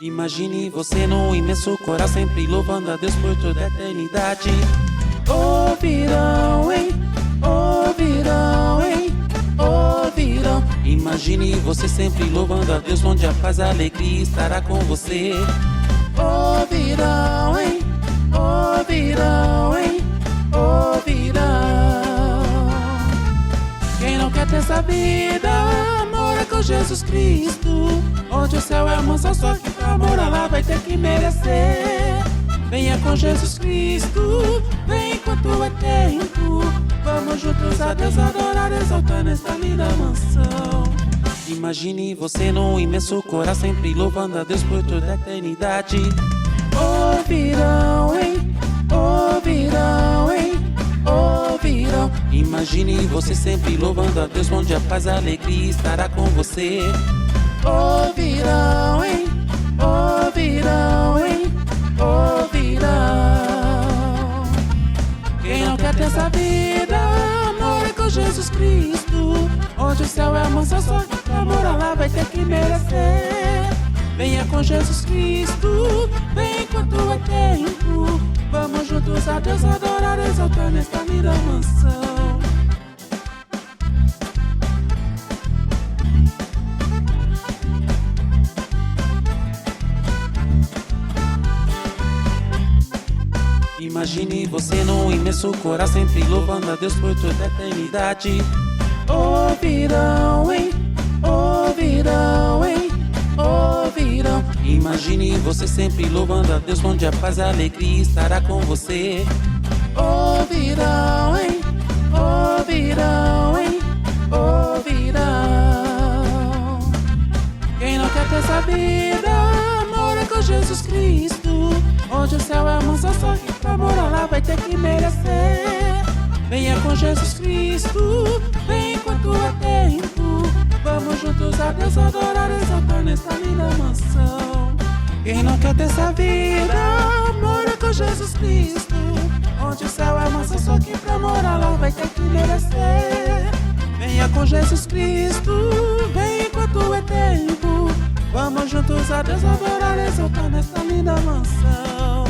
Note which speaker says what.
Speaker 1: Imagine você num imenso coral, sempre louvando a Deus por toda a eternidade. Ouvirão, hein? Ouvirão, hein? Ouvirão. Imagine você sempre louvando a Deus, onde a paz e a alegria estará com você. Ouvirão, hein? Ouvirão, hein? Ouvirão. Quem não quer ter essa vida, mora com Jesus Cristo, onde o céu é mansão, só que pra morar lá vai ter que merecer. Venha com Jesus Cristo, vem enquanto é tempo. Vamos juntos a Deus adorar, exaltando esta linda mansão. Imagine você num imenso coral, sempre louvando a Deus por toda a eternidade. Ouvirão, hein? Ouvirão, hein? Ouvirão. Imagine você sempre louvando a Deus, onde a paz e a alegria estará com você. Ouvirão, hein? Ouvirão, hein? Ouvirão. Quem não quer ter essa vida, mora com Jesus Cristo, onde o céu é a mansão, só que pra morar lá vai ter que merecer. Venha com Jesus Cristo, vem enquanto é tempo. Vamos juntos a Deus adorar, exaltando esta linda mansão. Imagine você num imenso coral, sempre louvando a Deus por toda a eternidade. Ouvirão, hein? Ouvirão, hein? Ouvirão. Imagine você sempre louvando a Deus, onde a paz e a alegria estará com você. Ouvirão, hein? Ouvirão, hein? Ouvirão. Quem não quer ter essa vida, mora com Jesus Cristo, onde o céu é a mansão, só que pra morar lá vai ter que merecer. Venha com Jesus Cristo, vem enquanto é tempo. Vamos juntos a Deus adorar, exaltando esta linda mansão. Quem não quer ter essa vida, mora com Jesus Cristo, onde o céu é a mansão, só que pra morar lá vai ter que merecer. Venha com Jesus Cristo, vem enquanto é tempo. Vamos juntos a Deus adorar, exaltando esta linda mansão.